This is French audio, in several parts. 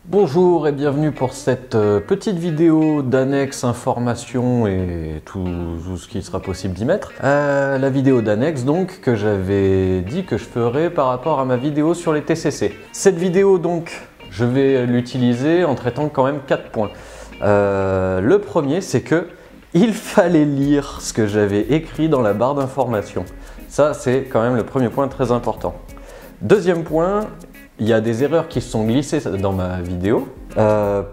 Bonjour et bienvenue pour cette petite vidéo d'annexe information et tout ce qui sera possible d'y mettre. La vidéo d'annexe donc que j'avais dit que je ferais par rapport à ma vidéo sur les TCC. Cette vidéo donc je vais l'utiliser en traitant quand même 4 points. Le premier c'est que il fallait lire ce que j'avais écrit dans la barre d'information. Ça c'est quand même le premier point très important. Deuxième point, il y a des erreurs qui se sont glissées dans ma vidéo.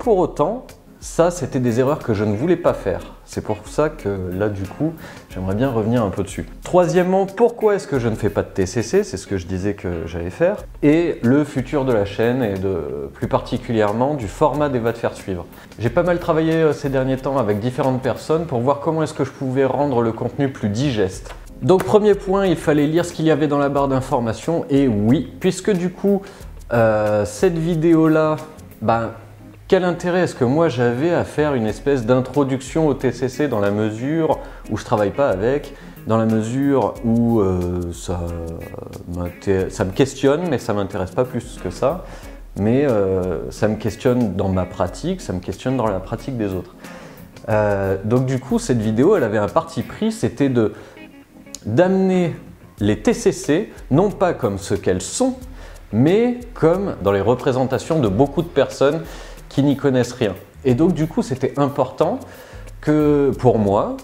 Pour autant, ça c'était des erreurs que je ne voulais pas faire. C'est pour ça que là du coup, j'aimerais bien revenir un peu dessus. Troisièmement, pourquoi est-ce que je ne fais pas de TCC? C'est ce que je disais que j'allais faire. Et le futur de la chaîne et plus particulièrement du format des va te faire suivre. J'ai pas mal travaillé ces derniers temps avec différentes personnes pour voir comment est-ce que je pouvais rendre le contenu plus digeste. Donc premier point, il fallait lire ce qu'il y avait dans la barre d'information. Et oui, puisque du coup, cette vidéo-là, quel intérêt est-ce que moi j'avais à faire une espèce d'introduction au TCC dans la mesure où je travaille pas avec, dans la mesure où ça me questionne, mais ça m'intéresse pas plus que ça, mais ça me questionne dans ma pratique, ça me questionne dans la pratique des autres. Donc du coup, cette vidéo, elle avait un parti pris, c'était d'amener les TCC, non pas comme ce qu'elles sont, mais comme dans les représentations de beaucoup de personnes qui n'y connaissent rien. Et donc du coup c'était important que pour moi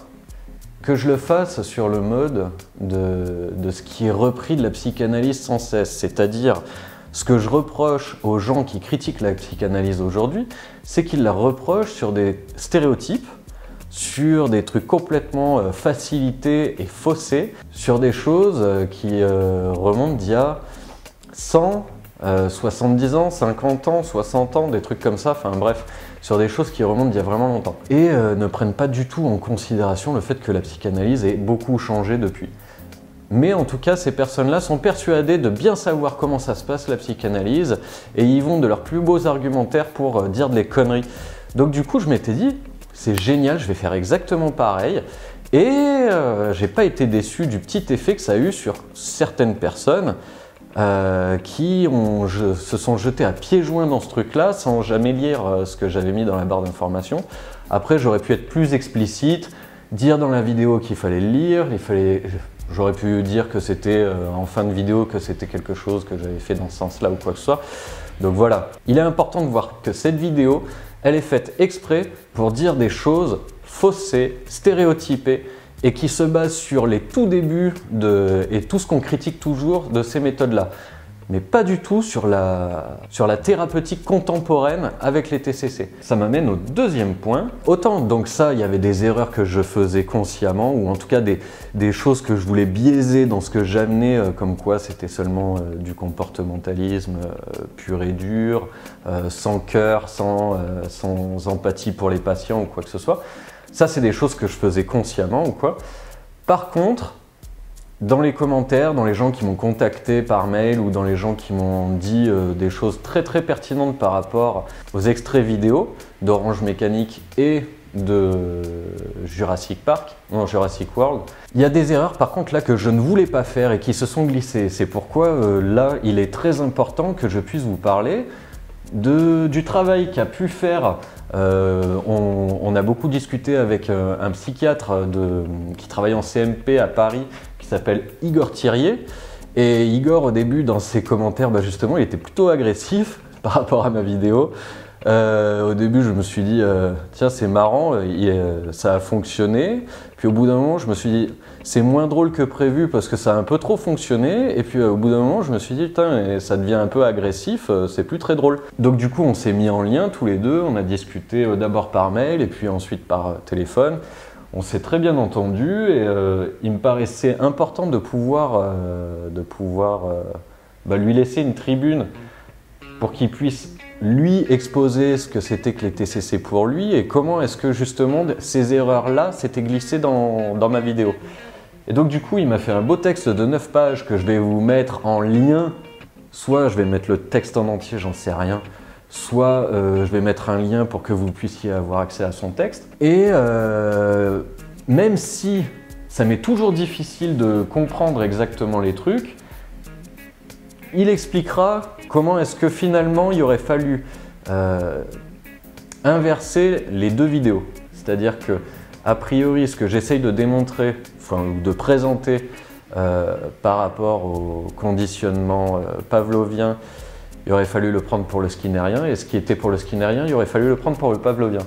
que je le fasse sur le mode de ce qui est repris de la psychanalyse sans cesse, c'est-à-dire ce que je reproche aux gens qui critiquent la psychanalyse aujourd'hui, c'est qu'ils la reprochent sur des stéréotypes, sur des trucs complètement facilités et faussés, sur des choses qui remontent d'il y a 100, 70 ans, 50 ans, 60 ans, des trucs comme ça, enfin bref, sur des choses qui remontent d'il y a vraiment longtemps. Et ne prennent pas du tout en considération le fait que la psychanalyse ait beaucoup changé depuis. Mais en tout cas, ces personnes-là sont persuadées de bien savoir comment ça se passe la psychanalyse et ils vont de leurs plus beaux argumentaires pour dire des conneries. Donc du coup, je m'étais dit, c'est génial, je vais faire exactement pareil. Et j'ai pas été déçu du petit effet que ça a eu sur certaines personnes qui se sont jetés à pieds joints dans ce truc-là sans jamais lire ce que j'avais mis dans la barre d'information. Après, j'aurais pu être plus explicite, dire dans la vidéo qu'il fallait le lire, j'aurais pu dire que c'était en fin de vidéo que c'était quelque chose que j'avais fait dans ce sens-là ou quoi que ce soit. Donc voilà, il est important de voir que cette vidéo, elle est faite exprès pour dire des choses faussées, stéréotypées, et qui se base sur les tout débuts et tout ce qu'on critique toujours de ces méthodes-là, mais pas du tout sur la thérapeutique contemporaine avec les TCC. Ça m'amène au deuxième point. Autant donc ça, il y avait des erreurs que je faisais consciemment, ou en tout cas des choses que je voulais biaiser dans ce que j'amenais, comme quoi c'était seulement du comportementalisme pur et dur, sans cœur, sans empathie pour les patients ou quoi que ce soit. Ça, c'est des choses que je faisais consciemment ou quoi. Par contre, dans les commentaires, dans les gens qui m'ont contacté par mail ou dans les gens qui m'ont dit des choses très très pertinentes par rapport aux extraits vidéo d'Orange Mécanique et de Jurassic World, il y a des erreurs par contre là que je ne voulais pas faire et qui se sont glissées. C'est pourquoi là, il est très important que je puisse vous parler du travail qu'a pu faire. On a beaucoup discuté avec un psychiatre qui travaille en CMP à Paris qui s'appelle Igor Thirier. Et Igor, au début, dans ses commentaires, justement, il était plutôt agressif par rapport à ma vidéo. Au début, je me suis dit, tiens, c'est marrant, ça a fonctionné. Puis au bout d'un moment, je me suis dit, c'est moins drôle que prévu parce que ça a un peu trop fonctionné. Et puis au bout d'un moment, je me suis dit, putain, ça devient un peu agressif, c'est plus très drôle. Donc du coup, on s'est mis en lien tous les deux. On a discuté d'abord par mail et puis ensuite par téléphone. On s'est très bien entendu et il me paraissait important de pouvoir lui laisser une tribune pour qu'il puisse lui exposer ce que c'était que les TCC pour lui et comment est-ce que justement ces erreurs-là s'étaient glissées dans ma vidéo. Et donc du coup, il m'a fait un beau texte de 9 pages que je vais vous mettre en lien. Soit je vais mettre le texte en entier, j'en sais rien. Soit je vais mettre un lien pour que vous puissiez avoir accès à son texte. Et même si ça m'est toujours difficile de comprendre exactement les trucs, il expliquera comment est-ce que finalement il aurait fallu inverser les deux vidéos. C'est-à-dire que, a priori, ce que j'essaye de démontrer, enfin, ou de présenter par rapport au conditionnement pavlovien, il aurait fallu le prendre pour le skinnérien, et ce qui était pour le skinnérien, il aurait fallu le prendre pour le pavlovien.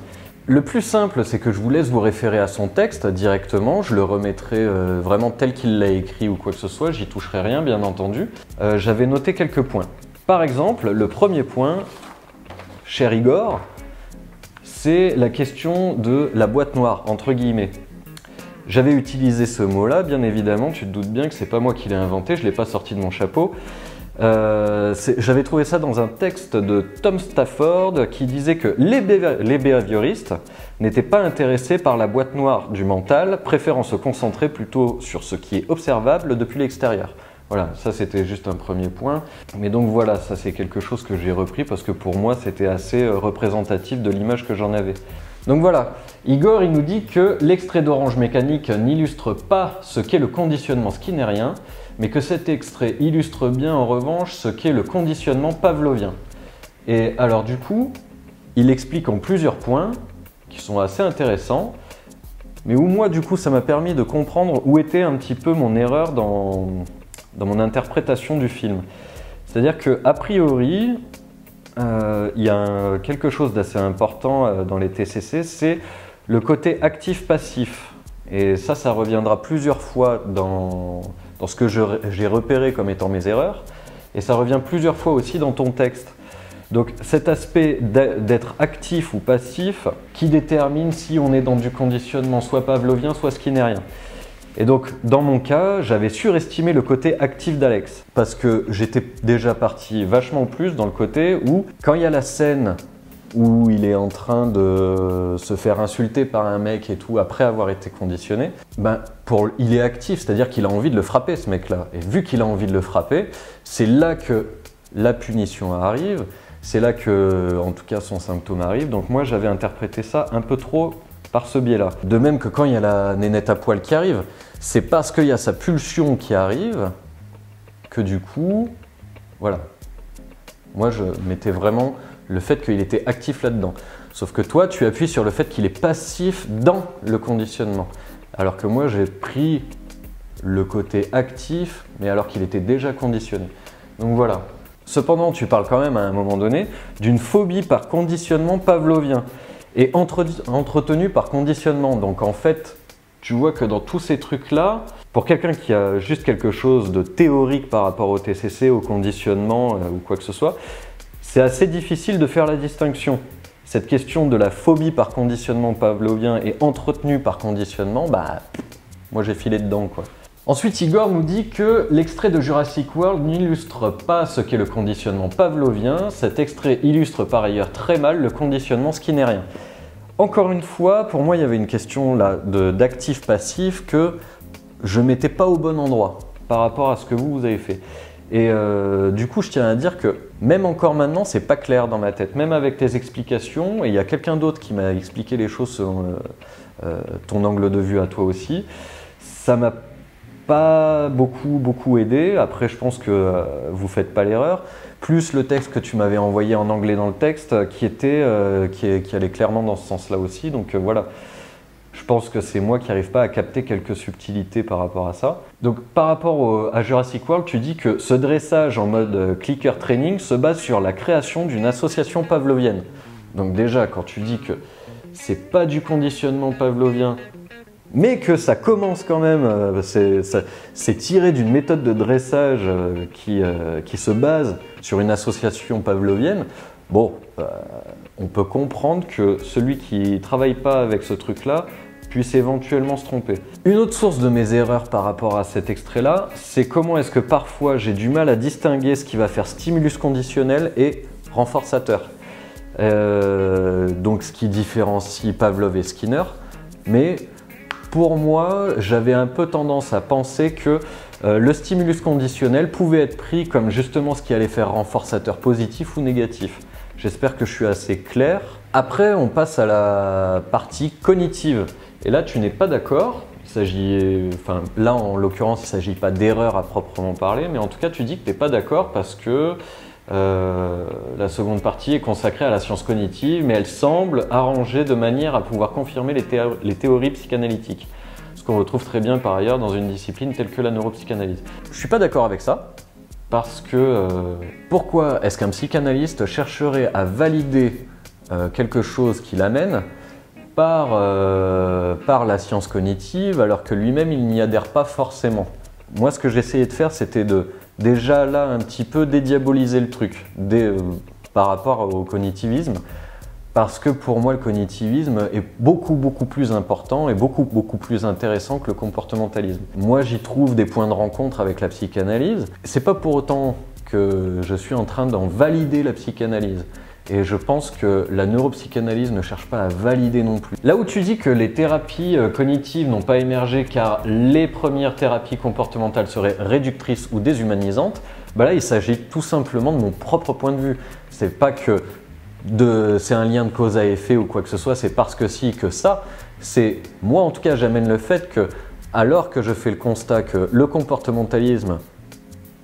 Le plus simple, c'est que je vous laisse vous référer à son texte directement, je le remettrai vraiment tel qu'il l'a écrit ou quoi que ce soit, j'y toucherai rien bien entendu. J'avais noté quelques points. Par exemple, le premier point, cher Igor, c'est la question de la boîte noire, entre guillemets. J'avais utilisé ce mot-là, bien évidemment, tu te doutes bien que c'est pas moi qui l'ai inventé, je ne l'ai pas sorti de mon chapeau. J'avais trouvé ça dans un texte de Tom Stafford qui disait que les behavioristes n'étaient pas intéressés par la boîte noire du mental, préférant se concentrer plutôt sur ce qui est observable depuis l'extérieur. Voilà, ça c'était juste un premier point. Mais donc voilà, ça c'est quelque chose que j'ai repris parce que pour moi c'était assez représentatif de l'image que j'en avais. Donc voilà, Igor il nous dit que l'extrait d'Orange Mécanique n'illustre pas ce qu'est le conditionnement skinnérien, mais que cet extrait illustre bien en revanche ce qu'est le conditionnement pavlovien. Et alors du coup, il explique en plusieurs points qui sont assez intéressants, mais où moi du coup ça m'a permis de comprendre où était un petit peu mon erreur dans mon interprétation du film. C'est-à-dire qu'a priori, il y a quelque chose d'assez important dans les TCC, c'est le côté actif-passif. Et ça reviendra plusieurs fois dans ce que j'ai repéré comme étant mes erreurs. Et ça revient plusieurs fois aussi dans ton texte. Donc cet aspect d'être actif ou passif qui détermine si on est dans du conditionnement soit pavlovien, soit skinnérien. Et donc, dans mon cas, j'avais surestimé le côté actif d'Alex parce que j'étais déjà parti vachement plus dans le côté où, quand il y a la scène où il est en train de se faire insulter par un mec et tout après avoir été conditionné, ben, il est actif, c'est-à-dire qu'il a envie de le frapper ce mec-là. Et vu qu'il a envie de le frapper, c'est là que la punition arrive, c'est là que, en tout cas, son symptôme arrive. Donc moi, j'avais interprété ça un peu trop par ce biais-là. De même que quand il y a la nénette à poil qui arrive, c'est parce qu'il y a sa pulsion qui arrive que du coup, voilà. Moi, je mettais vraiment le fait qu'il était actif là-dedans. Sauf que toi, tu appuies sur le fait qu'il est passif dans le conditionnement. Alors que moi, j'ai pris le côté actif, mais alors qu'il était déjà conditionné. Donc voilà. Cependant, tu parles quand même à un moment donné d'une phobie par conditionnement pavlovien et entretenu par conditionnement. Donc en fait, tu vois que dans tous ces trucs-là, pour quelqu'un qui a juste quelque chose de théorique par rapport au TCC, au conditionnement ou quoi que ce soit, c'est assez difficile de faire la distinction. Cette question de la phobie par conditionnement pavlovien et entretenu par conditionnement, bah, moi j'ai filé dedans quoi. Ensuite, Igor nous dit que l'extrait de Jurassic World n'illustre pas ce qu'est le conditionnement pavlovien. Cet extrait illustre par ailleurs très mal le conditionnement skinnérien. Encore une fois, pour moi, il y avait une question d'actif-passif que je ne mettais pas au bon endroit par rapport à ce que vous avez fait. Et du coup, je tiens à dire que même encore maintenant, c'est pas clair dans ma tête. Même avec tes explications, et il y a quelqu'un d'autre qui m'a expliqué les choses selon ton angle de vue à toi aussi, ça m'a pas beaucoup aidé. Après, je pense que vous faites pas l'erreur. Plus le texte que tu m'avais envoyé en anglais dans le texte qui allait clairement dans ce sens-là aussi. Donc voilà, je pense que c'est moi qui n'arrive pas à capter quelques subtilités par rapport à ça. Donc par rapport à Jurassic World, tu dis que ce dressage en mode clicker training se base sur la création d'une association pavlovienne. Donc déjà, quand tu dis que c'est pas du conditionnement pavlovien, mais que ça commence quand même, c'est tiré d'une méthode de dressage qui se base sur une association pavlovienne, bon, on peut comprendre que celui qui ne travaille pas avec ce truc-là puisse éventuellement se tromper. Une autre source de mes erreurs par rapport à cet extrait-là, c'est comment est-ce que parfois j'ai du mal à distinguer ce qui va faire stimulus conditionnel et renforçateur. Donc ce qui différencie Pavlov et Skinner, mais pour moi, j'avais un peu tendance à penser que le stimulus conditionnel pouvait être pris comme justement ce qui allait faire renforçateur positif ou négatif. J'espère que je suis assez clair. Après, on passe à la partie cognitive. Et là, tu n'es pas d'accord. Là, en l'occurrence, il ne s'agit pas d'erreur à proprement parler, mais en tout cas, tu dis que tu n'es pas d'accord parce que La seconde partie est consacrée à la science cognitive, mais elle semble arrangée de manière à pouvoir confirmer les théories psychanalytiques. Ce qu'on retrouve très bien par ailleurs dans une discipline telle que la neuropsychanalyse. Je ne suis pas d'accord avec ça, parce que pourquoi est-ce qu'un psychanalyste chercherait à valider quelque chose qu'il amène par la science cognitive, alors que lui-même il n'y adhère pas forcément? Moi, ce que j'essayais de faire, c'était de déjà là un petit peu dédiaboliser le truc par rapport au cognitivisme, parce que pour moi le cognitivisme est beaucoup plus important et beaucoup plus intéressant que le comportementalisme. Moi j'y trouve des points de rencontre avec la psychanalyse. C'est pas pour autant que je suis en train d'en valider la psychanalyse. Et je pense que la neuropsychanalyse ne cherche pas à valider non plus. Là où tu dis que les thérapies cognitives n'ont pas émergé car les premières thérapies comportementales seraient réductrices ou déshumanisantes, bah là il s'agit tout simplement de mon propre point de vue. C'est pas que c'est un lien de cause à effet ou quoi que ce soit, c'est parce que si, que ça. C'est moi en tout cas j'amène le fait que alors que je fais le constat que le comportementalisme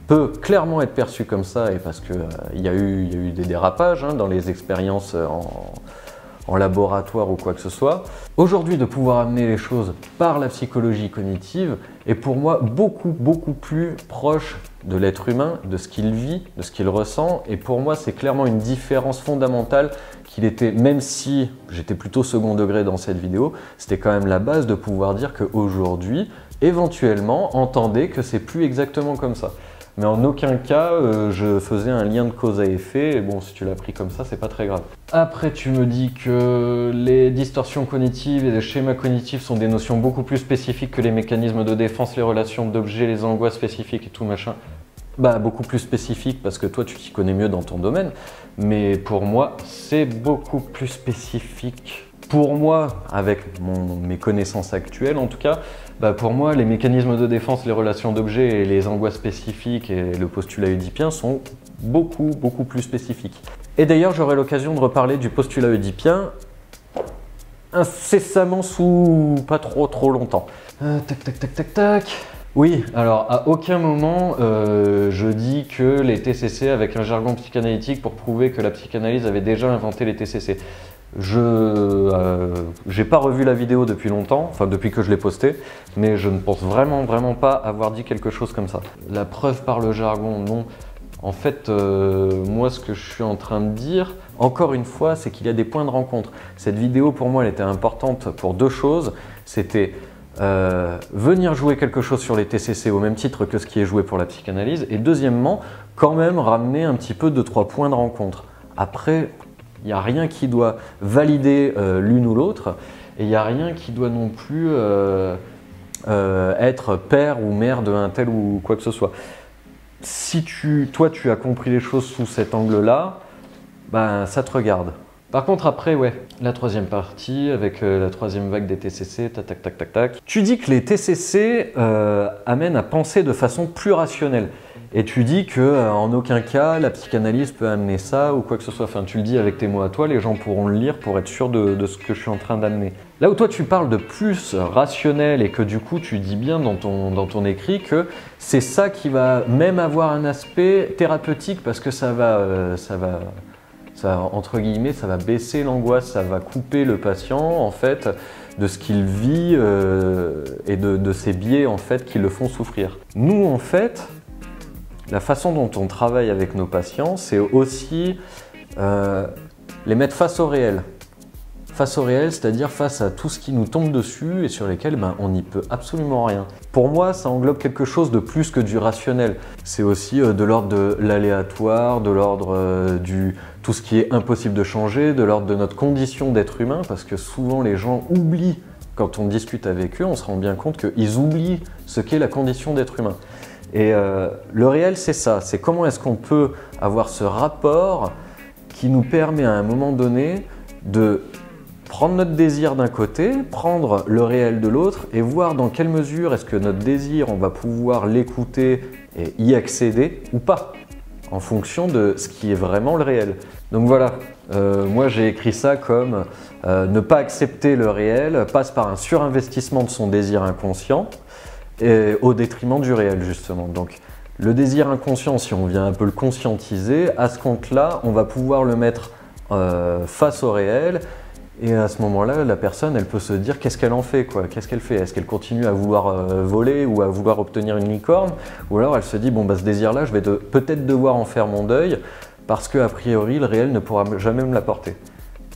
peut clairement être perçu comme ça, et parce qu'il y a eu des dérapages dans les expériences en laboratoire ou quoi que ce soit. Aujourd'hui, de pouvoir amener les choses par la psychologie cognitive est pour moi beaucoup plus proche de l'être humain, de ce qu'il vit, de ce qu'il ressent, et pour moi c'est clairement une différence fondamentale qu'il était, même si j'étais plutôt second degré dans cette vidéo, c'était quand même la base de pouvoir dire qu'aujourd'hui, éventuellement, entendez que c'est plus exactement comme ça. Mais en aucun cas, je faisais un lien de cause à effet, et bon, si tu l'as pris comme ça, c'est pas très grave. Après, tu me dis que les distorsions cognitives et les schémas cognitifs sont des notions beaucoup plus spécifiques que les mécanismes de défense, les relations d'objets, les angoisses spécifiques et tout machin. Bah, beaucoup plus spécifique parce que toi, tu t'y connais mieux dans ton domaine, mais pour moi, c'est beaucoup plus spécifique. Pour moi, avec mes connaissances actuelles en tout cas, bah pour moi, les mécanismes de défense, les relations d'objets et les angoisses spécifiques et le postulat oedipien sont beaucoup plus spécifiques. Et d'ailleurs, j'aurai l'occasion de reparler du postulat oedipien incessamment sous pas trop longtemps. Tac. Oui, alors à aucun moment je dis que les TCC, avec un jargon psychanalytique pour prouver que la psychanalyse avait déjà inventé les TCC. J'ai pas revu la vidéo depuis longtemps, enfin depuis que je l'ai postée, mais je ne pense vraiment pas avoir dit quelque chose comme ça. La preuve par le jargon, non. En fait, moi ce que je suis en train de dire, encore une fois, c'est qu'il y a des points de rencontre. Cette vidéo pour moi elle était importante pour deux choses. C'était venir jouer quelque chose sur les TCC au même titre que ce qui est joué pour la psychanalyse, et deuxièmement, quand même ramener un petit peu 2-3 points de rencontre. Après, il n'y a rien qui doit valider l'une ou l'autre, et il n'y a rien qui doit non plus être père ou mère d'un tel ou quoi que ce soit. Si toi tu as compris les choses sous cet angle-là, ben ça te regarde. Par contre après, ouais, la troisième partie avec la troisième vague des TCC, tac. Tu dis que les TCC amènent à penser de façon plus rationnelle. Et tu dis que en aucun cas la psychanalyse peut amener ça ou quoi que ce soit. Enfin, tu le dis avec tes mots à toi, les gens pourront le lire pour être sûrs de ce que je suis en train d'amener. Là où toi tu parles de plus rationnel et que du coup tu dis bien dans ton écrit que c'est ça qui va même avoir un aspect thérapeutique parce que ça va entre guillemets, ça va baisser l'angoisse, ça va couper le patient en fait de ce qu'il vit et de ses biais en fait qui le font souffrir. Nous en fait, la façon dont on travaille avec nos patients, c'est aussi les mettre face au réel. Face au réel, c'est-à-dire face à tout ce qui nous tombe dessus et sur lesquels on n'y peut absolument rien. Pour moi, ça englobe quelque chose de plus que du rationnel. C'est aussi de l'ordre de l'aléatoire, de l'ordre tout ce qui est impossible de changer, de l'ordre de notre condition d'être humain, parce que souvent les gens oublient, quand on discute avec eux, on se rend bien compte qu'ils oublient ce qu'est la condition d'être humain. Et le réel, c'est ça, c'est comment est-ce qu'on peut avoir ce rapport qui nous permet à un moment donné de prendre notre désir d'un côté, prendre le réel de l'autre et voir dans quelle mesure est-ce que notre désir, on va pouvoir l'écouter et y accéder ou pas, en fonction de ce qui est vraiment le réel. Donc voilà, moi j'ai écrit ça comme ne pas accepter le réel passe par un surinvestissement de son désir inconscient et au détriment du réel justement. Donc Le désir inconscient, si on vient un peu le conscientiser, à ce compte-là, on va pouvoir le mettre face au réel. Et à ce moment-là, la personne, elle peut se dire qu'est-ce qu'elle en fait, quoi. Qu'est-ce qu'elle fait? Est-ce qu'elle continue à vouloir voler ou à vouloir obtenir une licorne? Ou alors elle se dit, bon, bah, ce désir-là, je vais peut-être devoir en faire mon deuil parce qu'a priori, le réel ne pourra jamais me l'apporter.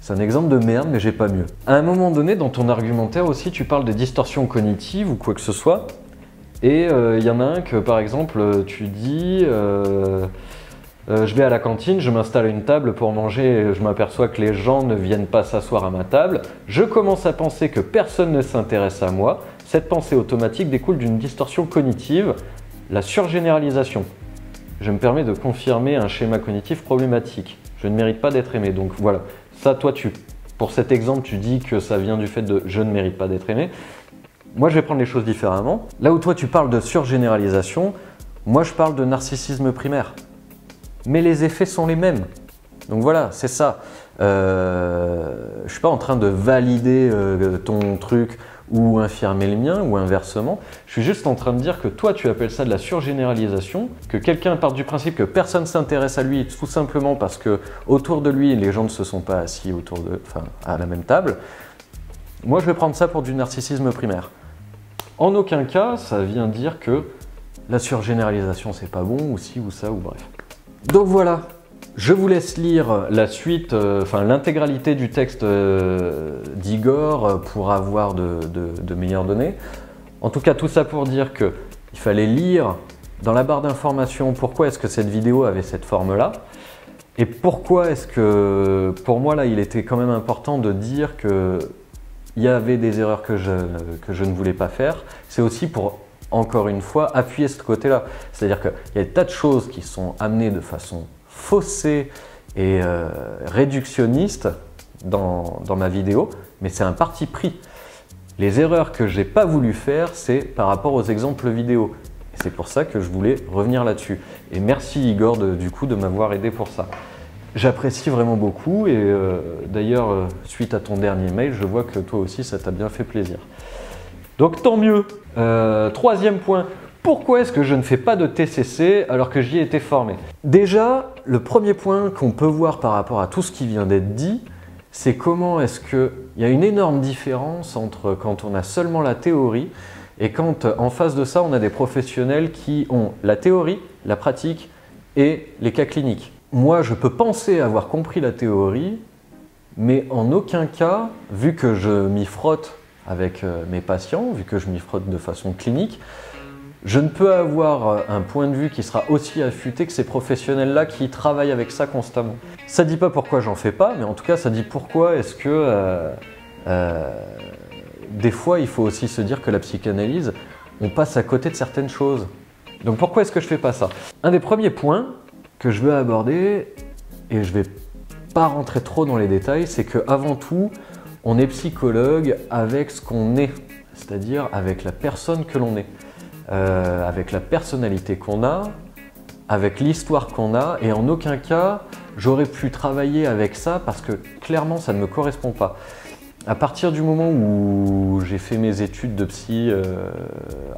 C'est un exemple de merde, mais j'ai pas mieux. À un moment donné, dans ton argumentaire aussi, tu parles des distorsions cognitives ou quoi que ce soit. Et il y en a un que, par exemple, tu dis... je vais à la cantine, je m'installe à une table pour manger et je m'aperçois que les gens ne viennent pas s'asseoir à ma table. Je commence à penser que personne ne s'intéresse à moi. Cette pensée automatique découle d'une distorsion cognitive, la surgénéralisation. Je me permets de confirmer un schéma cognitif problématique. Je ne mérite pas d'être aimé. Donc voilà, ça toi, pour cet exemple, tu dis que ça vient du fait de « je ne mérite pas d'être aimé ». Moi, je vais prendre les choses différemment. Là où toi, tu parles de surgénéralisation, moi, je parle de narcissisme primaire. Mais les effets sont les mêmes. Donc voilà, c'est ça. Je ne suis pas en train de valider ton truc ou infirmer le mien ou inversement. Je suis juste en train de dire que toi, tu appelles ça de la surgénéralisation, que quelqu'un part du principe que personne ne s'intéresse à lui tout simplement parce que autour de lui, les gens ne se sont pas assis à la même table. Moi, je vais prendre ça pour du narcissisme primaire. En aucun cas, ça vient dire que la surgénéralisation, c'est pas bon, ou ci, ou ça, ou bref. Donc voilà, je vous laisse lire la suite, l'intégralité du texte d'Igor pour avoir de meilleures données. En tout cas, tout ça pour dire qu'il fallait lire dans la barre d'information pourquoi est-ce que cette vidéo avait cette forme-là et pourquoi est-ce que, pour moi, là, il était quand même important de dire qu'il y avait des erreurs que je ne voulais pas faire. C'est aussi pour... encore une fois, appuyer ce côté-là. C'est-à-dire qu'il y a des tas de choses qui sont amenées de façon faussée et réductionniste dans ma vidéo, mais c'est un parti pris. Les erreurs que j'ai pas voulu faire, c'est par rapport aux exemples vidéo. Et c'est pour ça que je voulais revenir là-dessus. Et merci Igor du coup de m'avoir aidé pour ça. J'apprécie vraiment beaucoup et d'ailleurs, suite à ton dernier mail, je vois que toi aussi ça t'a bien fait plaisir. Donc tant mieux. Troisième point, pourquoi est-ce que je ne fais pas de TCC alors que j'y ai été formé? Déjà, le premier point qu'on peut voir par rapport à tout ce qui vient d'être dit, c'est comment est-ce qu'il y a une énorme différence entre quand on a seulement la théorie et quand en face de ça, on a des professionnels qui ont la théorie, la pratique et les cas cliniques. Moi, je peux penser avoir compris la théorie, mais en aucun cas, vu que je m'y frotte avec mes patients, vu que je m'y frotte de façon clinique, je ne peux avoir un point de vue qui sera aussi affûté que ces professionnels-là qui travaillent avec ça constamment. Ça ne dit pas pourquoi j'en fais pas, mais en tout cas, ça dit pourquoi est-ce que des fois, il faut aussi se dire que la psychanalyse, on passe à côté de certaines choses. Donc pourquoi est-ce que je fais pas ça? Un des premiers points que je veux aborder, et je vais pas rentrer trop dans les détails, c'est qu'avant tout, on est psychologue avec ce qu'on est, c'est-à-dire avec la personne que l'on est, avec la personnalité qu'on a, avec l'histoire qu'on a, et en aucun cas, j'aurais pu travailler avec ça parce que clairement, ça ne me correspond pas. À partir du moment où j'ai fait mes études de psy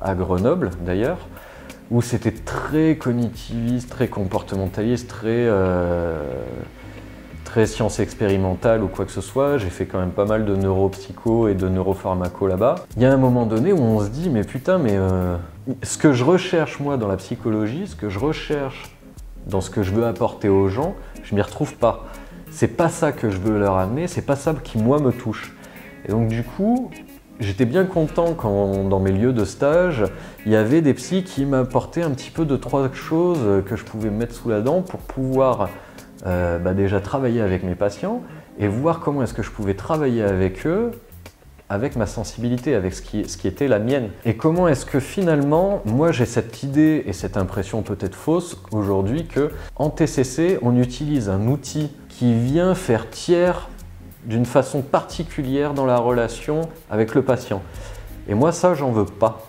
à Grenoble, d'ailleurs, où c'était très cognitiviste, très comportementaliste, très sciences expérimentales ou quoi que ce soit, j'ai fait quand même pas mal de neuropsycho et de neuropharmaco là-bas. Il y a un moment donné où on se dit, mais putain, mais ce que je recherche moi dans la psychologie, ce que je recherche dans ce que je veux apporter aux gens, je m'y retrouve pas. C'est pas ça que je veux leur amener, c'est pas ça qui moi me touche. Et donc du coup, j'étais bien content quand dans mes lieux de stage, il y avait des psys qui m'apportaient un petit peu de trois choses que je pouvais mettre sous la dent pour pouvoir déjà travailler avec mes patients et voir comment est-ce que je pouvais travailler avec eux avec ma sensibilité, avec ce qui était la mienne. Et comment est-ce que finalement, moi j'ai cette idée et cette impression peut-être fausse aujourd'hui que en TCC, on utilise un outil qui vient faire tiers d'une façon particulière dans la relation avec le patient. Et moi ça, j'en veux pas.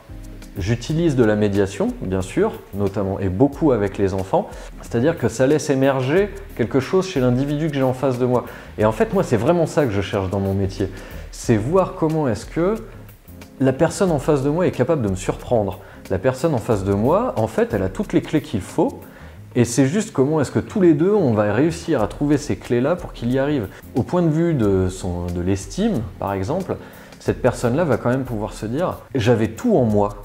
J'utilise de la médiation, bien sûr, notamment et beaucoup avec les enfants, c'est-à-dire que ça laisse émerger quelque chose chez l'individu que j'ai en face de moi. Et en fait, moi, c'est vraiment ça que je cherche dans mon métier. C'est voir comment est-ce que la personne en face de moi est capable de me surprendre. la personne en face de moi, en fait, elle a toutes les clés qu'il faut. Et c'est juste comment est-ce que tous les deux, on va réussir à trouver ces clés-là pour qu'il y arrive. Au point de vue de l'estime, par exemple, cette personne-là va quand même pouvoir se dire « j'avais tout en moi ».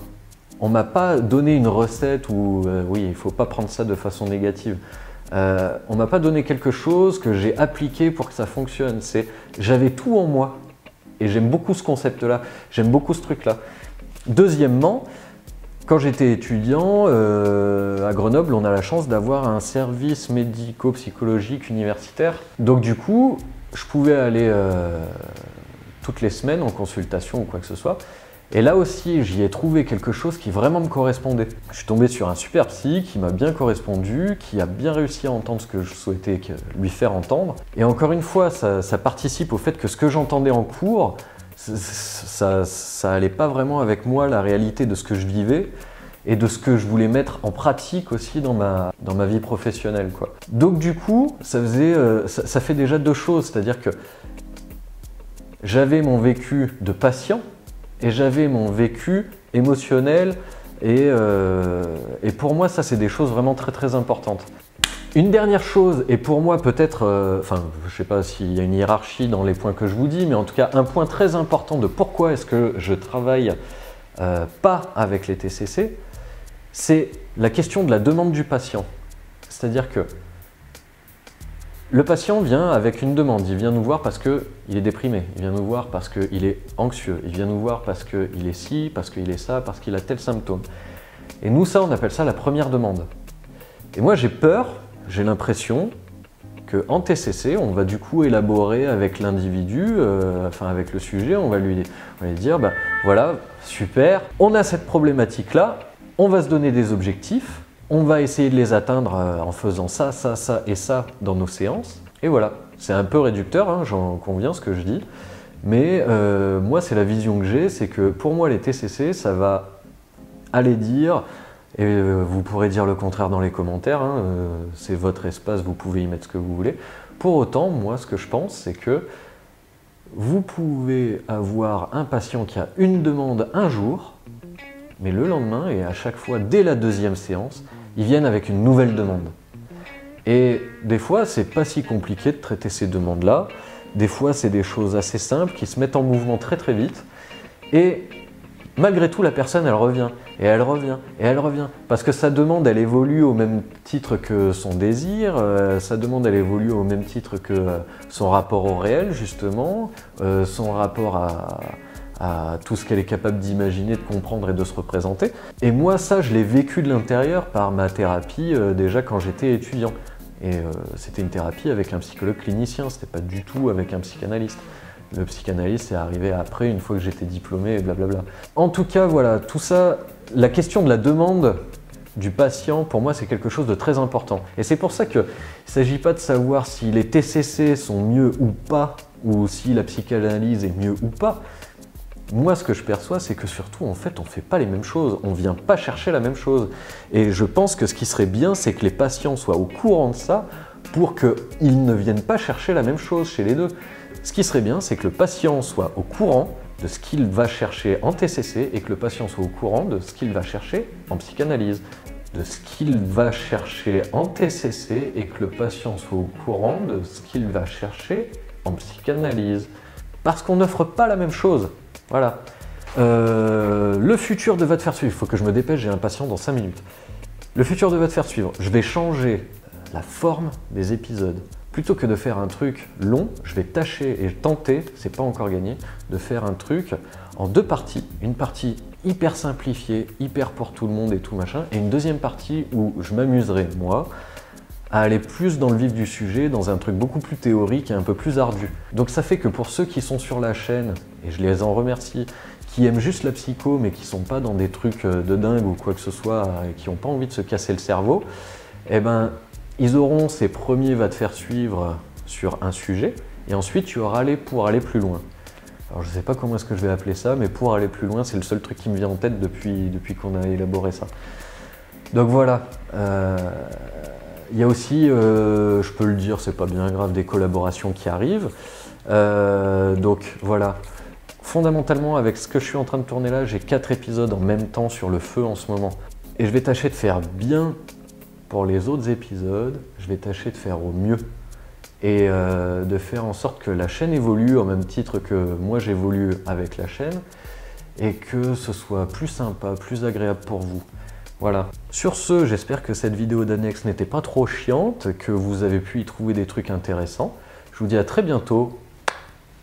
On m'a pas donné une recette ou oui, il faut pas prendre ça de façon négative. On m'a pas donné quelque chose que j'ai appliqué pour que ça fonctionne. C'est « j'avais tout en moi ». Et j'aime beaucoup ce concept-là, j'aime beaucoup ce truc-là. Deuxièmement, quand j'étais étudiant, à Grenoble, on a la chance d'avoir un service médico-psychologique universitaire. Donc du coup, je pouvais aller toutes les semaines en consultation ou quoi que ce soit. Et là aussi, j'y ai trouvé quelque chose qui vraiment me correspondait. Je suis tombé sur un super psy qui m'a bien correspondu, qui a bien réussi à entendre ce que je souhaitais lui faire entendre. Et encore une fois, ça participe au fait que ce que j'entendais en cours, ça allait pas vraiment avec moi, la réalité de ce que je vivais et de ce que je voulais mettre en pratique aussi dans ma vie professionnelle, quoi. Donc du coup, ça fait déjà deux choses, c'est-à-dire que j'avais mon vécu de patient et j'avais mon vécu émotionnel et pour moi, ça c'est des choses vraiment très très importantes. Une dernière chose, et pour moi peut-être, enfin je ne sais pas s'il y a une hiérarchie dans les points que je vous dis, mais en tout cas un point très important de pourquoi est-ce que je travaille pas avec les TCC, c'est la question de la demande du patient. C'est-à-dire que le patient vient avec une demande, il vient nous voir parce qu'il est déprimé, il vient nous voir parce qu'il est anxieux, il vient nous voir parce qu'il est ci, parce qu'il est ça, parce qu'il a tel symptôme. Et nous, ça, on appelle ça la première demande. Et moi, j'ai peur, j'ai l'impression qu'en TCC, on va du coup élaborer avec l'individu, enfin avec le sujet, on va lui dire, bah, voilà, super, on a cette problématique-là, on va se donner des objectifs, on va essayer de les atteindre en faisant ça, ça, ça et ça dans nos séances. Et voilà, c'est un peu réducteur, hein, j'en conviens ce que je dis, mais moi c'est la vision que j'ai, c'est que pour moi les TCC, ça va aller dire, et vous pourrez dire le contraire dans les commentaires, hein, c'est votre espace, vous pouvez y mettre ce que vous voulez. Pour autant, moi ce que je pense, c'est que vous pouvez avoir un patient qui a une demande un jour, mais le lendemain, et à chaque fois dès la deuxième séance, ils viennent avec une nouvelle demande. Et des fois, c'est pas si compliqué de traiter ces demandes-là. Des fois, c'est des choses assez simples qui se mettent en mouvement très très vite. Et malgré tout, la personne, elle revient, et elle revient, et elle revient. Parce que sa demande, elle évolue au même titre que son désir, sa demande, elle évolue au même titre que son rapport au réel, justement, son rapport à tout ce qu'elle est capable d'imaginer, de comprendre et de se représenter. Et moi, ça, je l'ai vécu de l'intérieur par ma thérapie déjà quand j'étais étudiant. Et c'était une thérapie avec un psychologue clinicien, c'était pas du tout avec un psychanalyste. Le psychanalyste est arrivé après, une fois que j'étais diplômé et blablabla. En tout cas, voilà, tout ça, la question de la demande du patient, pour moi, c'est quelque chose de très important. Et c'est pour ça qu'il ne s'agit pas de savoir si les TCC sont mieux ou pas, ou si la psychanalyse est mieux ou pas. Moi, ce que je perçois, c'est que surtout, en fait, on ne fait pas les mêmes choses, on ne vient pas chercher la même chose. Et je pense que ce qui serait bien, c'est que les patients soient au courant de ça pour qu'ils ne viennent pas chercher la même chose chez les deux. Ce qui serait bien, c'est que le patient soit au courant de ce qu'il va chercher en TCC et que le patient soit au courant de ce qu'il va chercher en psychanalyse. De ce qu'il va chercher en TCC et que le patient soit au courant de ce qu'il va chercher en psychanalyse. Parce qu'on n'offre pas la même chose. Voilà. Le futur de Va te faire suivre. Il faut que je me dépêche, j'ai un patient dans 5 minutes. Le futur de Va te faire suivre. Je vais changer la forme des épisodes. Plutôt que de faire un truc long, je vais tâcher et tenter, c'est pas encore gagné, de faire un truc en 2 parties. Une partie hyper simplifiée, hyper pour tout le monde et tout machin, et une deuxième partie où je m'amuserai, moi, à aller plus dans le vif du sujet, dans un truc beaucoup plus théorique et un peu plus ardu. Donc ça fait que pour ceux qui sont sur la chaîne, et je les en remercie, qui aiment juste la psycho mais qui sont pas dans des trucs de dingue ou quoi que ce soit, et qui n'ont pas envie de se casser le cerveau, eh ben, ils auront ces premiers Va te faire suivre sur un sujet, et ensuite tu auras pour aller plus loin. Alors je sais pas comment est-ce que je vais appeler ça, mais pour aller plus loin, c'est le seul truc qui me vient en tête depuis qu'on a élaboré ça. Donc voilà. Il y a aussi, je peux le dire, c'est pas bien grave, des collaborations qui arrivent. Donc voilà, fondamentalement, avec ce que je suis en train de tourner là, j'ai 4 épisodes en même temps sur le feu en ce moment. Et je vais tâcher de faire bien pour les autres épisodes, je vais tâcher de faire au mieux. Et de faire en sorte que la chaîne évolue au même titre que moi j'évolue avec la chaîne et que ce soit plus sympa, plus agréable pour vous. Voilà. Sur ce, j'espère que cette vidéo d'Annex n'était pas trop chiante, que vous avez pu y trouver des trucs intéressants. Je vous dis à très bientôt